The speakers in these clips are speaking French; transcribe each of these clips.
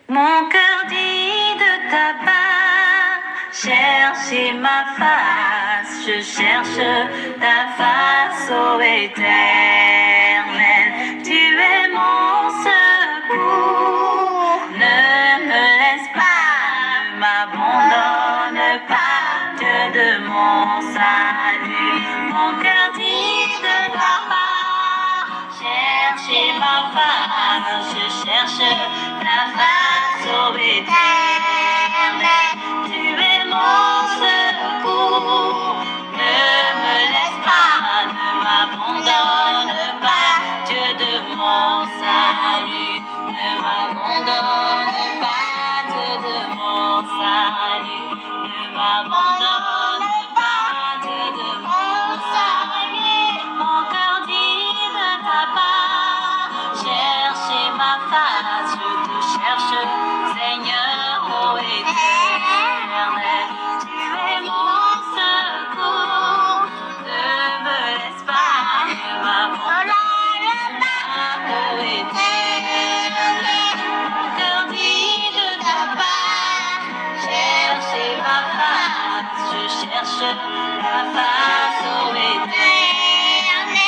Mon cœur dit de ta part, cherchez ma face, je cherche ta face, ô Éternel. Tu es mon secours, ne me laisse pas, ne m'abandonne pas, Dieu de mon salut. Mon cœur dit de ta part, cherchez ma face, je cherche ta face, ô Éternel. Tu es mon secours, ne me laisse pas, ne m'abandonne pas, Dieu de mon salut. Ne m'abandonne pas, Dieu de mon salut. Ne m'abandonne pas, Dieu de mon salut. Mon cœur dit de ta part, cherchez ma face, je te cherche, Seigneur, ô Éternel. Tu es mon secours, ne me laisse pas, ne m'abandonne pas, ô Éternel. Mon cœur dit de ta part, cherchez ma face, je cherche ta face, ô Éternel.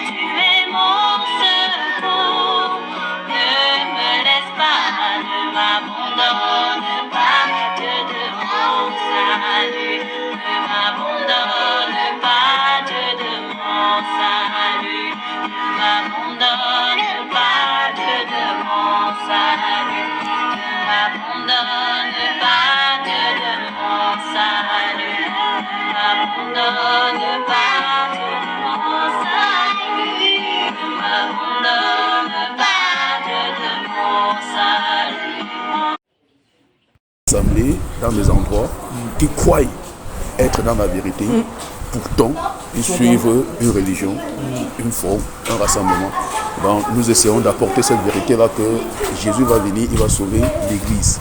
Tu es mon secours, ne me laisse pas, ne m'abandonne pas, Dieu de mon salut. Ne m'abandonne pas, Dieu de mon salut. Ne m'abandonne pas, Dieu de mon salut. Ne m'abandonne pas, Dieu de mon salut. Ne m'abandonne pas, Dieu de mon salut. Ne m'abandonne pas, Dieu de mon salut. Assemblées dans des endroits qui croient être dans la vérité, pourtant ils suivent une religion, une foi, un rassemblement. Donc nous essayons d'apporter cette vérité-là que Jésus va venir, il va sauver l'Église.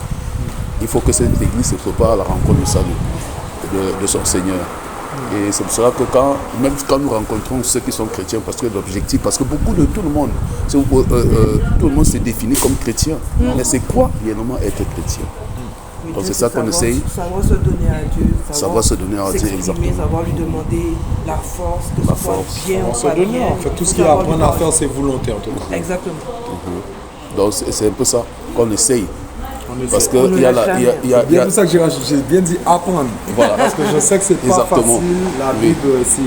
Il faut que cette Église se prépare à la rencontre du salut de son Seigneur. Et c'est pour cela que même quand nous rencontrons ceux qui sont chrétiens, parce que l'objectif, parce que beaucoup de tout le monde se définit comme chrétien. Mais c'est quoi réellement être chrétien? Donc c'est ça qu'on essaye. Savoir se donner à Dieu. Savoir se donner à Dieu, exactement. Savoir lui demander la force, que ce soit bien ou Se pas donner, bien. en fait, tout ce qu'il y a à apprendre à faire, c'est volontaire. En tout cas. Exactement. Donc c'est un peu ça qu'on essaye. Parce que On ne il y a lâche la, jamais. il y a- C'est bien pour ça que j'ai bien dit apprendre. Voilà. Parce que je sais que c'est pas Exactement. facile. La Oui. Bible, c'est...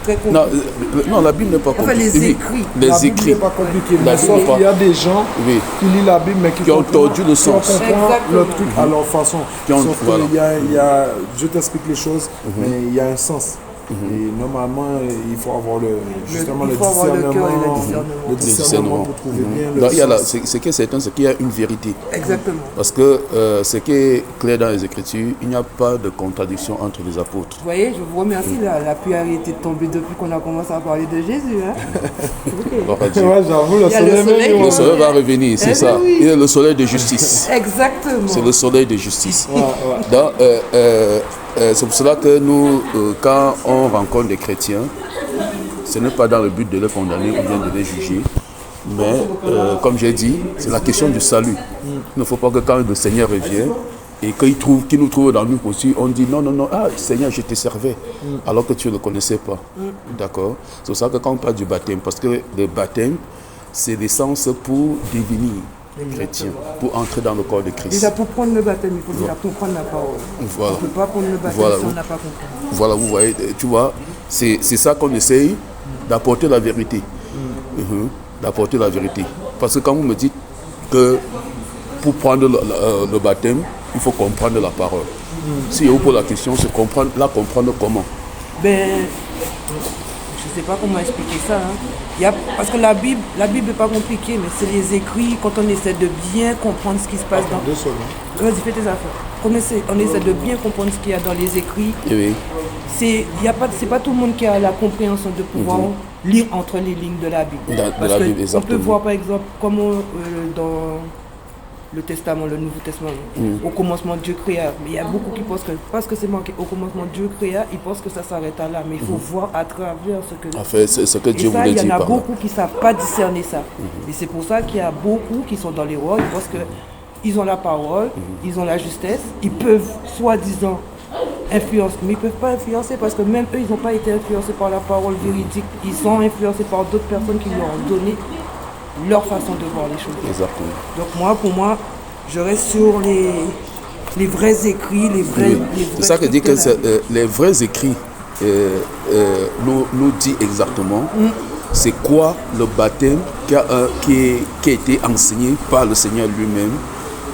Très compliqué. non, la Bible n'est pas Enfin, compliquée. les Oui, écrits. les La Bible écrits. n'est pas compliquée. La Mais Bible sauf n'est pas- qu'il y a des gens Oui. qui lisent la Bible, mais qui Qui ont tordu le sens. Qui comprennent Exactement. le truc à leur façon. Qui ont- Sauf voilà. qu'il y a, je t'explique les choses, mais il y a un sens. Et normalement, il faut avoir justement il le faut avoir le cœur et le discernement. discernement. Le discernement pour trouver bien le Donc, il y a sens. ce qui est certain, c'est qu'il y a une vérité. Exactement. Parce que ce qui est clair dans les Écritures, il n'y a pas de contradiction entre les apôtres. Vous voyez, je vous remercie. La pluie a arrêté de tomber depuis qu'on a commencé à parler de Jésus. Hein. Gloire à Dieu. Ouais, j'avoue, le Il y a le soleil soleil. même, Le soleil va revenir, c'est Eh ça. oui. Il est le soleil de justice. Exactement. C'est le soleil de justice. ouais. Donc, c'est pour cela que nous, quand on rencontre des chrétiens, ce n'est pas dans le but de les condamner ou bien de les juger, mais comme j'ai dit, c'est la question du salut. Il ne faut pas que quand le Seigneur revient et qu'il nous trouve dans nous aussi, on dit non, Seigneur, je te servais, alors que tu ne le connaissais pas. D'accord? C'est pour ça que quand on parle du baptême, parce que le baptême, c'est l'essence pour devenir chrétien, pour entrer dans le corps de Christ. Déjà, pour prendre le baptême, il faut déjà comprendre la parole. Voilà. On ne peut pas prendre le baptême Voilà. si on n'a pas compris. Voilà, vous voyez, tu vois, c'est ça qu'on essaye d'apporter la vérité. D'apporter la vérité. Parce que quand vous me dites que pour prendre le baptême, il faut comprendre la parole. Si vous posez la question, c'est comprendre comment. Ben, je ne sais pas comment expliquer ça. Hein. Parce que la Bible n'est pas compliquée, mais c'est les écrits, quand on essaie de bien comprendre ce qui se passe dans... 2 secondes. Vas-y, fais tes affaires. On essaie de bien comprendre ce qu'il y a dans les écrits. Oui. C'est pas tout le monde qui a la compréhension de pouvoir lire entre les lignes de la Bible. Parce que Bible, on exactement. peut voir par exemple comment dans le Testament, le Nouveau Testament, au commencement Dieu créa. Mais il y a beaucoup qui pensent que parce que c'est marqué au commencement Dieu créa, ils pensent que ça s'arrête à là. Mais il faut voir à travers ce que... En fait, c'est ce que Dieu Et ça, voulait il y dire en a par là. beaucoup qui ne savent pas discerner ça. Et c'est pour ça qu'il y a beaucoup qui sont dans l'erreur. Ils pensent que ils ont la parole, ils ont la justesse, ils peuvent soi-disant influencer, mais ils ne peuvent pas influencer parce que même eux, ils n'ont pas été influencés par la parole véridique. Ils sont influencés par d'autres personnes qui leur ont donné leur façon de voir les choses. Exactement. Donc pour moi, je reste sur les vrais écrits, les vrais... C'est ça que dit que les vrais écrits nous dit exactement c'est quoi le baptême qui a été enseigné par le Seigneur lui-même,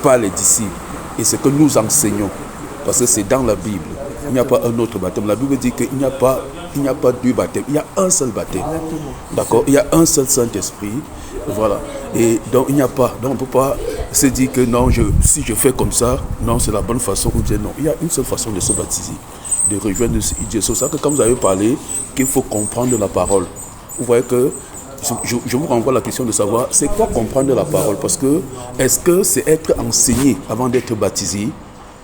par les disciples. Et c'est que nous enseignons. Parce que c'est dans la Bible. Il n'y a pas un autre baptême. La Bible dit qu'il n'y a pas deux baptêmes. Il y a un seul baptême. D'accord? Il y a un seul Saint-Esprit. Voilà. Et donc il n'y a pas. Donc on ne peut pas se dire que non, si je fais comme ça, non, c'est la bonne façon. Ou dire non. Il y a une seule façon de se baptiser, de rejoindre Dieu. C'est pour ça que quand vous avez parlé, qu'il faut comprendre la parole. Vous voyez que je vous renvoie à la question de savoir c'est quoi comprendre la parole. Parce que est-ce que c'est être enseigné avant d'être baptisé?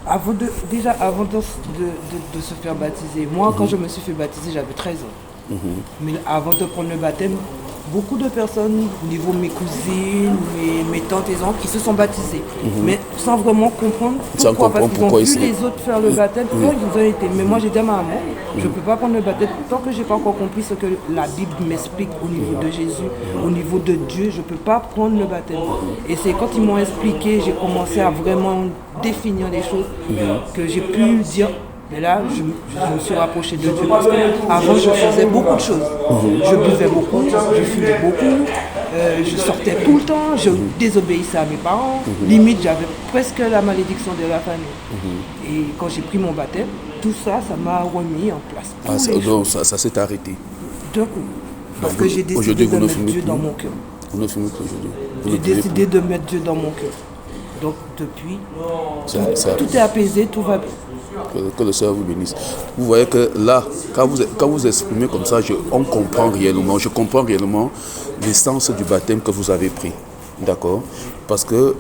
Avant de se faire baptiser, moi quand je me suis fait baptiser, j'avais 13 ans. Mais avant de prendre le baptême, beaucoup de personnes, au niveau de mes cousines, mes tantes et oncles, qui se sont baptisés. Mais sans vraiment comprendre pourquoi. Parce qu'ils ont vu les autres faire le baptême, ils ont été. Mais moi j'ai dit à ma maman, je ne peux pas prendre le baptême tant que je n'ai pas encore compris ce que la Bible m'explique au niveau de Jésus, au niveau de Dieu, je ne peux pas prendre le baptême. Et c'est quand ils m'ont expliqué, j'ai commencé à vraiment définir les choses, que j'ai pu dire. Mais là, je me suis rapproché de Dieu parce qu'avant, je faisais beaucoup de choses. Je buvais beaucoup, je fumais beaucoup, je sortais tout le temps, je désobéissais à mes parents. Limite, j'avais presque la malédiction de la famille. Et quand j'ai pris mon baptême, tout ça, ça m'a remis en place. Donc ça s'est arrêté. D'un coup. Parce que j'ai décidé de mettre Dieu dans mon cœur. Vous ne fumez plus aujourd'hui. J'ai décidé de mettre Dieu dans mon cœur. Donc depuis, tout est apaisé, tout va bien. Que le Seigneur vous bénisse. Vous voyez que là, quand vous exprimez comme ça, on comprend réellement, je comprends réellement l'essence du baptême que vous avez pris. D'accord? Parce que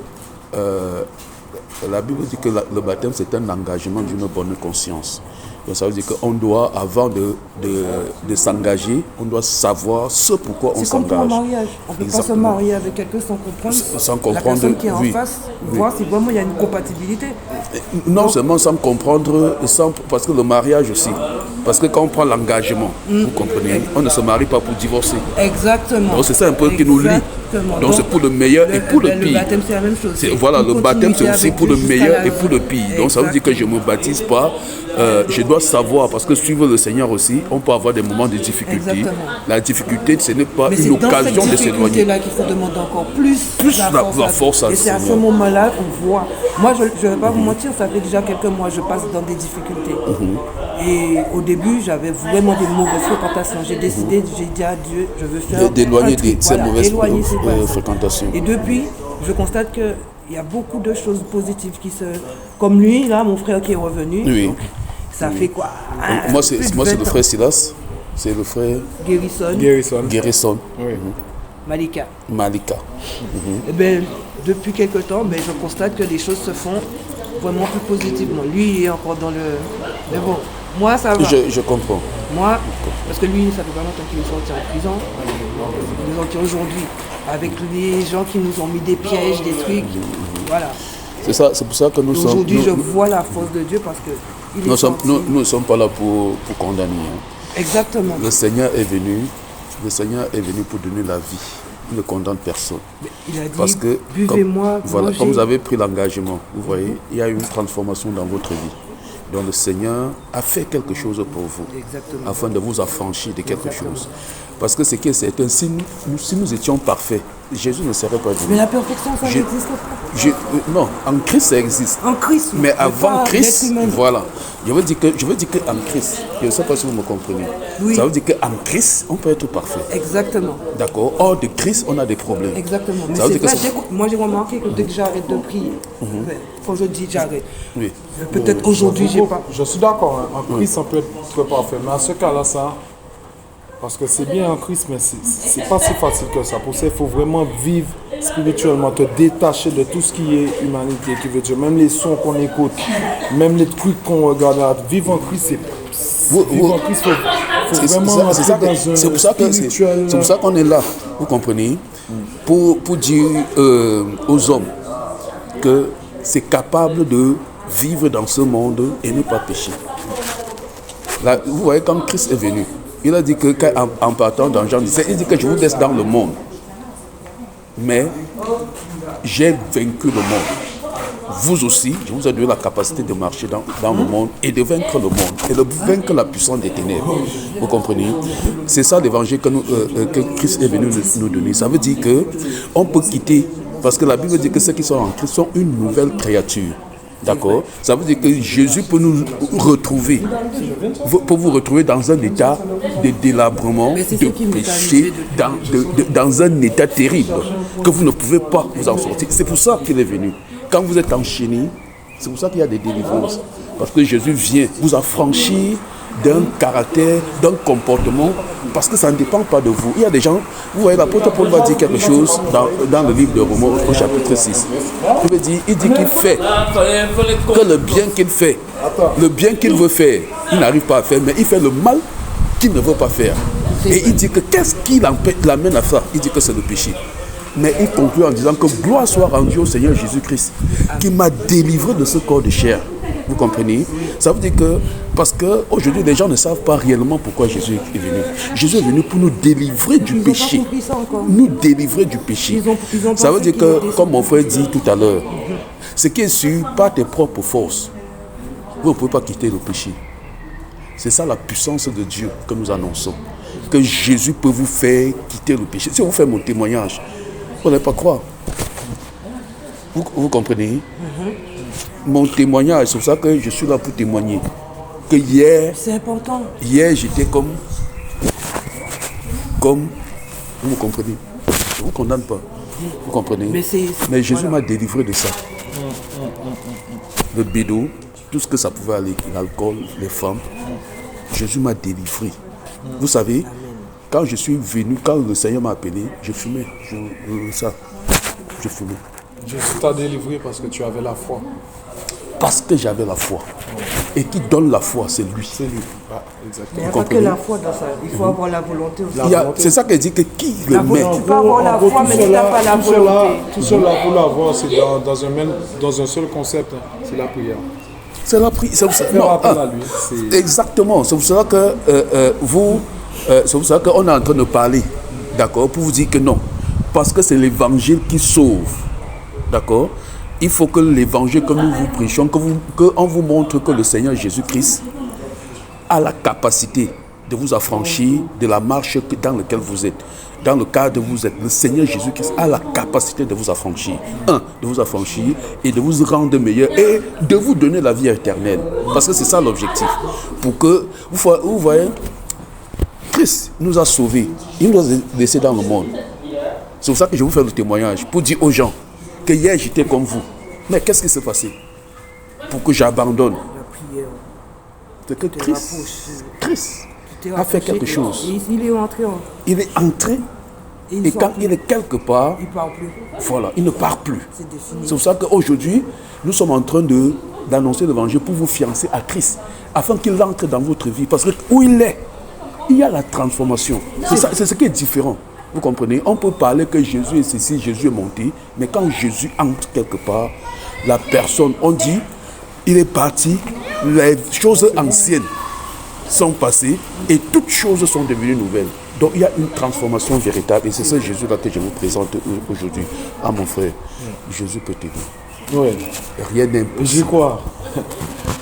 la Bible dit que le baptême, c'est un engagement d'une bonne conscience. Donc ça veut dire qu'on doit, avant de s'engager, on doit savoir ce pourquoi on s'engage. C'est comme pour un mariage. On ne peut pas se marier avec quelqu'un sans comprendre. La personne qui est en face, voir si vraiment il y a une compatibilité. Non seulement sans comprendre, parce que le mariage aussi. Parce que quand on prend l'engagement, vous comprenez, on ne se marie pas pour divorcer. Exactement. Donc c'est ça un peu qui nous lie. Donc c'est pour le meilleur et pour le pire. Le baptême c'est la même chose. Voilà, le baptême c'est aussi pour le meilleur et pour le pire. Donc ça veut dire que je ne me baptise pas. Je dois savoir, parce que suivre le Seigneur aussi, on peut avoir des moments de difficulté. Exactement. La difficulté, ce n'est pas une occasion de s'éloigner. C'est là qu'il faut demander encore plus la force à Et c'est à ce moment-là qu'on voit. Moi, je ne vais pas vous mentir, ça fait déjà quelques mois que je passe dans des difficultés. Et au début, j'avais vraiment des mauvaises fréquentations. J'ai décidé, j'ai dit à Dieu, je veux faire d'éloigner ces mauvaises fréquentations. Et depuis, je constate qu'il y a beaucoup de choses positives qui se... Comme lui, là, mon frère qui est revenu. Oui. Donc, ça fait quoi? Moi, c'est le frère Silas. C'est le frère Guérison. Oui. Malika. Mm-hmm. Et ben, depuis quelque temps, je constate que les choses se font vraiment plus positivement. Lui, il est encore dans le... Mais bon, moi, ça va. Je comprends. Moi, parce que lui, ça fait pas longtemps qu'il est sorti en prison. Il est sorti aujourd'hui. Avec les gens qui nous ont mis des pièges, des trucs. Voilà. C'est pour ça que nous sommes... Aujourd'hui, je vois la force de Dieu parce que... Nous ne sommes pas là pour condamner. Exactement. Le Seigneur est venu pour donner la vie. Il ne condamne personne. Mais il a dit, parce que, buvez-moi, comme vous avez pris l'engagement, vous voyez, il y a une transformation dans votre vie. Donc le Seigneur a fait quelque chose pour vous. Exactement. Afin de vous affranchir de quelque chose. Parce que c'est que c'est un signe, si nous étions parfaits, Jésus ne serait pas venu. Mais la perfection, ça n'existe pas. Non, en Christ, ça existe. En Christ, oui. Mais avant Christ, voilà. Je veux dire qu'en Christ, je ne sais pas si vous me comprenez. Oui. Ça veut dire qu'en Christ, on peut être parfait. Exactement. D'accord. Hors de Christ, on a des problèmes. Exactement. Mais c'est vrai, moi j'ai remarqué que dès que j'arrête de prier, quand je dis j'arrête, peut-être aujourd'hui, j'ai pas. Je suis d'accord, hein. En Christ, on peut être parfait. Mais à ce cas-là, ça... Parce que c'est bien en Christ, mais c'est pas si facile que ça. Pour ça, il faut vraiment vivre spirituellement, te détacher de tout ce qui est humanité, qui veut dire même les sons qu'on écoute, même les trucs qu'on regarde. Vivre en Christ, vivre en Christ, faut vraiment entrer dans un spirituel... C'est pour ça qu'on est là, vous comprenez, pour dire aux hommes, que c'est capable de vivre dans ce monde et ne pas pécher. Là, vous voyez, quand Christ est venu, il a dit que en partant dans Jean 17, il dit que je vous laisse dans le monde. Mais j'ai vaincu le monde. Vous aussi, je vous ai donné la capacité de marcher dans le monde et de vaincre le monde et de vaincre la puissance des ténèbres. Vous comprenez? C'est ça l'évangile que Christ est venu nous donner. Ça veut dire qu'on peut quitter, parce que la Bible dit que ceux qui sont en Christ sont une nouvelle créature. D'accord? Ça veut dire que Jésus peut nous retrouver, pour vous retrouver dans un état de délabrement, de péché, dans un état terrible, que vous ne pouvez pas vous en sortir. C'est pour ça qu'il est venu. Quand vous êtes enchaîné, c'est pour ça qu'il y a des délivrances. Parce que Jésus vient vous affranchir d'un caractère, d'un comportement, parce que ça ne dépend pas de vous. Il y a des gens, vous voyez, l'apôtre Paul va dire quelque chose dans le livre de Romains au chapitre 6. Il dit qu'il fait, que le bien qu'il fait, le bien qu'il veut faire, il n'arrive pas à faire, mais il fait le mal qu'il ne veut pas faire. Et il dit que qu'est-ce qui l'amène à ça? Il dit que c'est le péché. Mais il conclut en disant que gloire soit rendue au Seigneur Jésus-Christ, qui m'a délivré de ce corps de chair. Vous comprenez? Ça veut dire que, parce qu'aujourd'hui, les gens ne savent pas réellement pourquoi Jésus est venu. Jésus est venu pour nous délivrer du péché. Nous délivrer du péché. Ça veut dire que, comme mon frère dit tout à l'heure, ce qui est sûr, par tes propres forces, vous ne pouvez pas quitter le péché. C'est ça la puissance de Dieu que nous annonçons. Que Jésus peut vous faire quitter le péché. Si on vous fait mon témoignage, vous n'allez pas croire. Vous comprenez? Mon témoignage, c'est pour ça que je suis là pour témoigner. Que hier, c'est important. Hier, j'étais comme, vous me comprenez? Je ne vous condamne pas. Vous comprenez? Mais Jésus m'a délivré de ça. Le bédo, tout ce que ça pouvait aller, l'alcool, les femmes. Jésus m'a délivré. Vous savez, quand je suis venu, quand le Seigneur m'a appelé, je fumais. Je fumais. Jésus t'a délivré parce que tu avais la foi. Parce que j'avais la foi. Et qui donne la foi, c'est lui. C'est lui. Ah, exactement. Il n'y a pas que la foi dans ça. Il faut avoir la volonté aussi. C'est ça qu'elle dit que qui le met. Tu peux avoir la foi, mais tu n'as pas la volonté. Tout cela, pour l'avoir, c'est dans un seul concept. C'est la prière. C'est la prière. Faire appel à lui. Exactement. C'est pour cela que c'est pour ça qu'on est en train de parler. D'accord? Pour vous dire que non. Parce que c'est l'évangile qui sauve. D'accord? Il faut que l'évangile que nous vous prêchons, qu'on vous montre que le Seigneur Jésus-Christ a la capacité de vous affranchir de la marche dans laquelle vous êtes. Dans le cadre où vous êtes, le Seigneur Jésus-Christ a la capacité de vous affranchir. De vous affranchir et de vous rendre meilleur et de vous donner la vie éternelle. Parce que c'est ça l'objectif. Pour que, vous voyez, Christ nous a sauvés. Il nous a laissés dans le monde. C'est pour ça que je vous fais le témoignage, pour dire aux gens que hier j'étais comme vous. Mais qu'est-ce qui s'est passé pour que j'abandonne? C'est que Christ a fait quelque chose. Il est entré. Il est entré. Et quand il est quelque part, il ne parle plus. Voilà, il ne part plus. C'est défini. C'est pour ça qu'aujourd'hui, nous sommes en train d'annoncer l'évangile pour vous fiancer à Christ, afin qu'il entre dans votre vie. Parce que où il est, il y a la transformation. C'est ce qui est différent. Vous comprenez? On peut parler que Jésus est ceci, Jésus est monté, mais quand Jésus entre quelque part, la personne, on dit, il est parti, les choses anciennes sont passées et toutes choses sont devenues nouvelles. Donc il y a une transformation véritable et c'est ce Jésus-là que je vous présente aujourd'hui. Ah mon frère, Jésus peut t'aider. Oui. Rien d'impossible. J'y crois.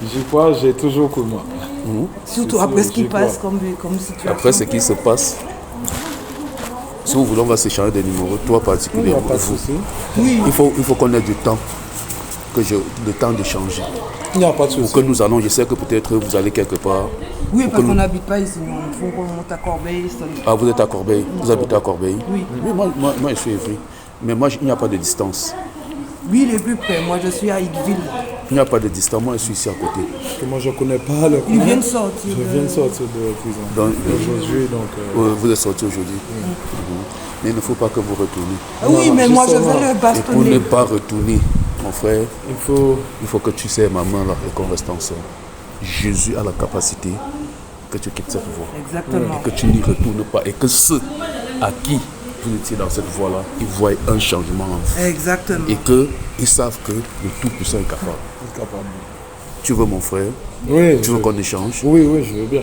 J'y crois, j'ai toujours cru moi. Surtout après ce qui passe comme situation. Après ce qui se passe. Si vous voulez, on va s'échanger des numéros, toi particulièrement. Oui. Il faut qu'on ait du temps, le temps de changer. Il n'y a pas de souci. Pour que nous allons, je sais que peut-être vous allez quelque part. Oui, parce qu'on n'habite pas ici, il faut qu'on monte à Corbeil. Ah, vous êtes à Corbeil? Vous habitez à Corbeil? Oui. Mais moi, je suis Évry. Mais moi, il n'y a pas de distance. Oui, il est plus près. Moi, je suis à Yqueville. Il n'y a pas de distance. Moi, je suis ici à côté. Parce que moi, je ne connais pas le Il vient de sortir. Je viens de sortir de prison. Aujourd'hui, donc... Vous êtes sorti aujourd'hui. Mais il ne faut pas que vous retournez. Oui, mais moi, je vais le Et pour bastonner. ne pas retourner, mon frère, il faut que tu serres ma main là et qu'on reste ensemble. Jésus a la capacité que tu quittes cette voie. Exactement. Et que tu n'y retournes pas. Et que ceux à qui vous étiez dans cette voie-là, ils voient un changement en vous. Exactement. Et qu'ils savent que le Tout-Puissant est capable. Tu veux mon frère? Oui. Tu veux qu'on échange? Oui, oui, je veux bien.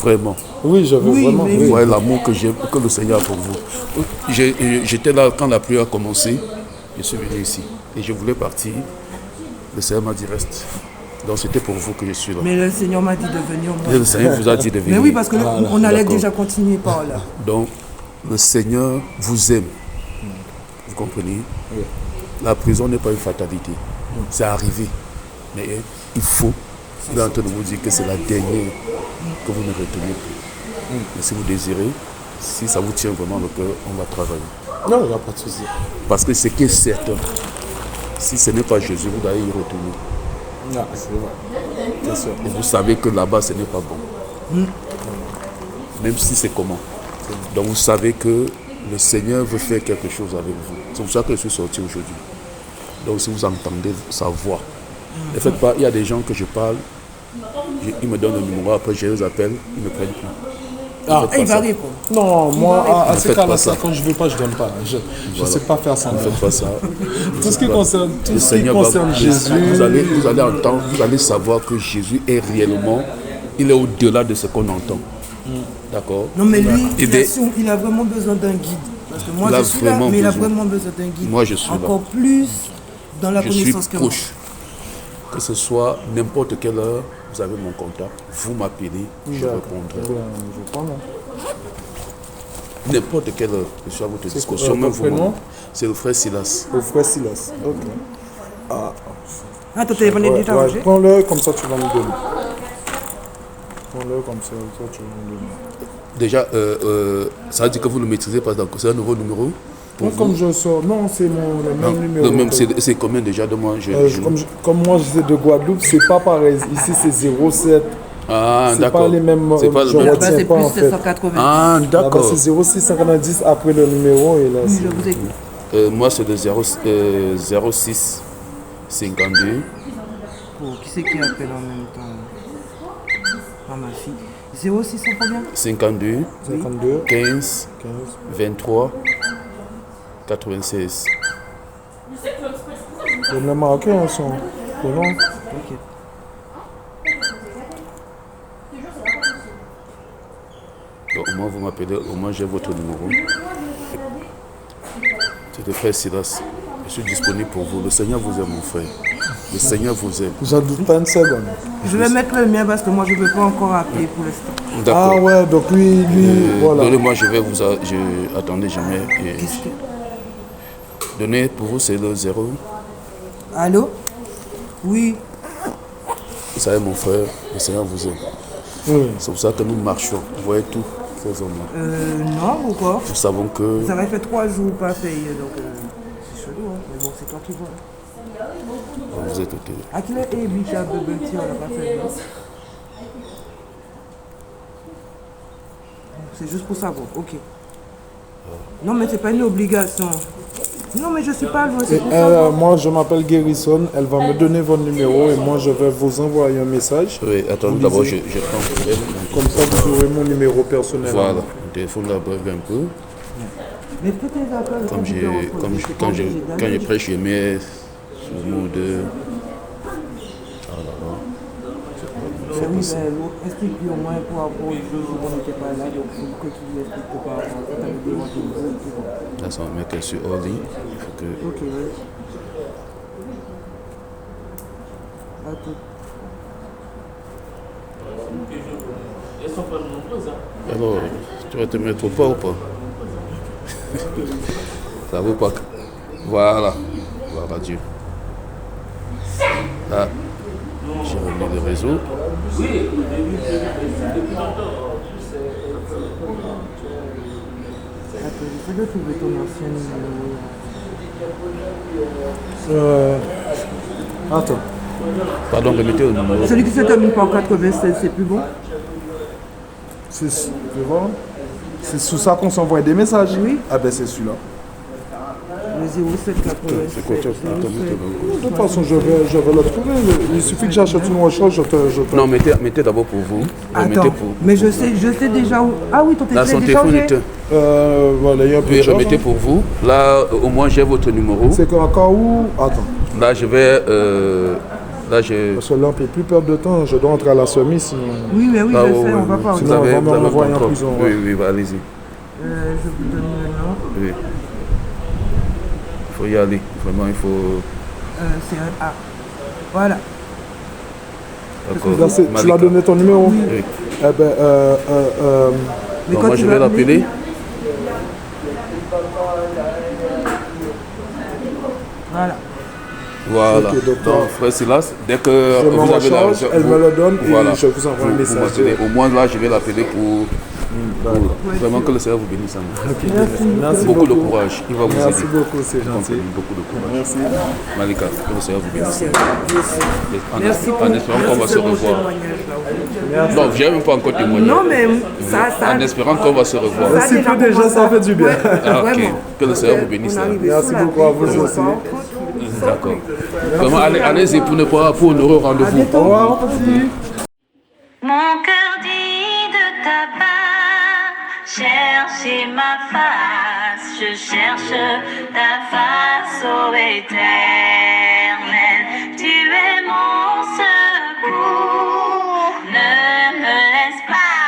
Vraiment. Oui, je veux vraiment. mais Vous Oui. voyez l'amour que le Seigneur a pour vous. J'étais là quand la prière a commencé. Je suis venu ici. Et je voulais partir. Le Seigneur m'a dit reste. Donc c'était pour vous que je suis là. Mais le Seigneur m'a dit de venir. Et le Seigneur vous a dit de venir. Mais oui, parce qu'on allait D'accord. déjà continuer par là. Donc le Seigneur vous aime. Vous comprenez? La prison n'est pas une fatalité. C'est arrivé. Mais il faut. Il est en train de vous dire que c'est la dernière que vous ne retenez plus. Mais si vous désirez, si ça vous tient vraiment le cœur, on va travailler. Non, il n'y a pas de souci. Parce que ce qui est certain, si ce n'est pas Jésus, vous allez y retourner. Non, c'est vrai. C'est sûr. Et vous savez que là-bas, ce n'est pas bon. Même si c'est comment. Donc vous savez que le Seigneur veut faire quelque chose avec vous. C'est pour ça que je suis sorti aujourd'hui. Donc si vous entendez sa voix, ne faites pas, il y a des gens que je parle, ils me donnent un numéro, après je les appelle, ils ne me prennent plus. Ah, Il va répondre. non, moi, à ce faites cas-là, pas ça. quand je ne veux pas, je ne donne pas. Je ne sais pas faire ça. Ne faites pas ça. Tout ce qui concerne, Le Seigneur va- Jésus. vous allez entendre, vous allez savoir que Jésus est réellement, il est au-delà de ce qu'on entend. D'accord? Non, mais lui, Et il a vraiment besoin d'un guide. Parce que moi, Il a je suis là, vraiment mais il a besoin. vraiment besoin d'un guide. Moi, je suis là. Encore plus dans la Je suis connaissance que moi. proche. Que ce soit n'importe quelle heure, vous avez mon contact, vous m'appelez, je répondrai. Je prends, non. N'importe quelle heure, je suis à votre disposition. quoi, Même votre vous, prénom? c'est le frère Silas. Au frère Silas. Ok. Ah, ton téléphone est déjà rangé? Prends-le, comme ça tu vas me donner. Prends-le, comme ça tu vas me donner. Déjà, ça veut dire que vous ne maîtrisez pas encore. C'est un nouveau numéro pour Non, vous. comme je sors, non, c'est le même numéro. Le même, c'est combien déjà de moi Comme moi je suis de Guadeloupe, c'est pas pareil. Ici c'est 07. Ah, C'est d'accord. pas les mêmes. C'est pas le je même. Là-bas, retiens c'est pas plus en fait. 780. Ah, Là-bas d'accord. c'est 0690 après le numéro et là Oui, c'est. je vous écoute. Moi, c'est de 06 52 Pour qui c'est qui appelle en même temps? Ah, ma fille. 0600 combien? 52 52, 15 15. 23 96. Les Marocains sont colons. Ok. Donc, au moins, vous m'appelez, au moins, j'ai votre numéro. C'est le frère Silas. Je suis disponible pour vous. Le Seigneur vous aime, mon frère. Le Seigneur vous aime. J'en doute pas une seconde. Je vais mettre le mien parce que moi, je ne veux pas encore appeler pour l'instant. Ah D'accord. ouais, donc lui, voilà. Donnez-moi, je vais vous. Attendez, jamais. Donnez, pour vous, c'est le 0. Allô? Oui. Vous savez, mon frère, le Seigneur vous aime. Oui. C'est pour ça que nous marchons. Vous voyez tout, ces hommes-là. Non, ou quoi? Nous savons que. Ça va faire 3 jours pas payé, donc c'est chelou, hein. Mais bon, c'est toi qui vois. Vous êtes au À quelle heure est Bichat de Betty, on n'a pas fait le C'est juste pour savoir, ok. Non, mais c'est pas une obligation. Non, mais je suis pas loin, c'est pour savoir. Moi, je m'appelle Guérison. Elle va me donner votre numéro et moi, je vais vous envoyer un message. Oui, attendez, Vous d'abord, lisez. je prends pour elle. Comme ça, vous aurez mon numéro personnel. Voilà, le téléphone là brève un peu. Mais peut-être appels, Comme quand je prêche, je mets sur le mot de. Ah là là. Oui, mais explique-lui au moins pour rapport aux jours où on n'était pas là, donc il faut que tu lui expliques par rapport à ça, ça veut dire que Là, ça va mettre sur ordi. Il faut que. ok, oui. À tout. Alors, tu vas te mettre au pas ou pas? Ça vaut pas. Voilà. Voilà Dieu. Là, j'ai remis le réseau. Attends, j'essaie de trouver ton ancien numéro. Attends. Pardon, remettez au numéro. Celui qui se termine par 96, c'est plus bon? Tu vois? C'est sous ça qu'on s'envoie des messages. Oui. Ah ben c'est celui-là. Le 07 là pour le C'est quoi, tu as ton numéro? De toute façon, je vais le trouver. Il suffit que j'achète une recherche, je te... Non, mettez d'abord pour vous. Mettez Attends, pour- mais je sais déjà où. Ah oui, ton Là, téléphone son est téléphone déchargé. est. Voilà, il y a un peu Oui, de chance, remettez hein. pour vous. Là, au moins, j'ai votre numéro. C'est qu'en cas où... Attends, Là, je vais. Là, je. parce que là, on ne peut plus perdre de temps. Je dois entrer à la semis, sinon... Oui, mais oui, Là, je ouais, sais, ouais, on va ouais. pas. Sinon, on va m'envoyer en contrôle. prison, Oui, ouais. oui, bah, allez-y. Je vous donne le nom. Oui. Il faut y aller. Vraiment, il faut. C'est un A. Voilà. D'accord. Là, tu Malika. l'as donné ton numéro? Oui. Eh ben, Mais Donc, quand moi, tu je vas vais l'appeler. Voilà. Voilà. Ok, donc, Donc, frère Silas, dès que je m'en vous avez la recharge, elle me le donne et je vous envoie un vous message. m'appelez. Au moins, là, je vais l'appeler pour. D'accord. Vraiment que le Seigneur vous bénisse. Merci Beaucoup de beaucoup. courage. Il va vous Merci aider. beaucoup, c'est gentil. Beaucoup de courage. Merci. Malika, que le Seigneur vous bénisse. Merci En espérant qu'on va se revoir. revoir. Non, je n'ai même pas encore témoigné. Non, mais ça. En espérant qu'on va se revoir. Ça a Si déjà peu déjà, ça fait du bien. Ouais, Ah, ok. vraiment. Que le Seigneur vous bénisse. On arrive Merci sous la beaucoup à pluie, vous on aussi. repart tranquille. D'accord. Vraiment, allez-y pour honorer au rendez-vous. Au revoir, petit. Mon cœur dit de ta part, chercher ma face, je cherche ta face, ô Éternel. Tu es mon secours, ne me laisse pas,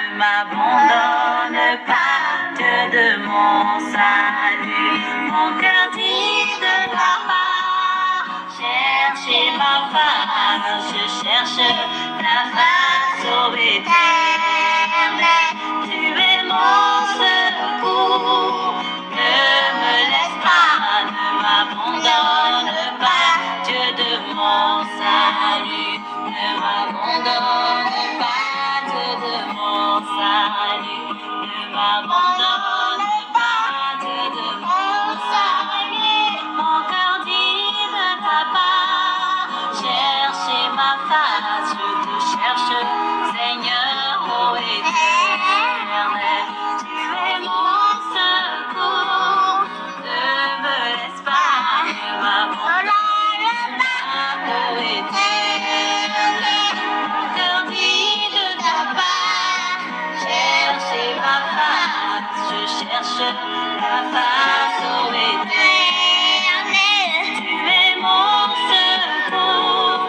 ne m'abandonne pas, Dieu de mon salut. Mon cœur dit de ta part, chercher ma face, je cherche ta face, ô Éternel. Tu es mon secours, ne me laisse pas, ne m'abandonne pas, Dieu de mon salut. Ne m'abandonne pas, Dieu de mon salut. Ne m'abandonne pas, Dieu de mon salut. Mon cœur dit de ta part, chercher ma face, je te cherche, Seigneur, ô Éternel. Tu es mon secours, ne me laisse pas, ne m'abandonne pas, ô Éternel. Mon cœur dit de ta part, chercher ma face, je cherche ta face, ô Éternel. Tu es mon secours,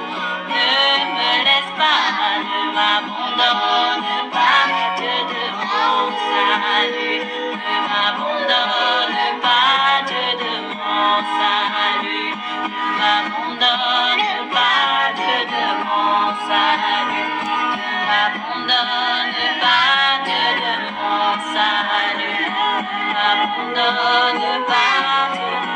ne me laisse pas, ne m'abandonne pas, Dieu de mon salut. Ne m'abandonne pas, Dieu de mon salut. Ne m'abandonne pas, Dieu de mon salut. Ne m'abandonne pas, Dieu de mon salut. Ne m'abandonne pas, Dieu de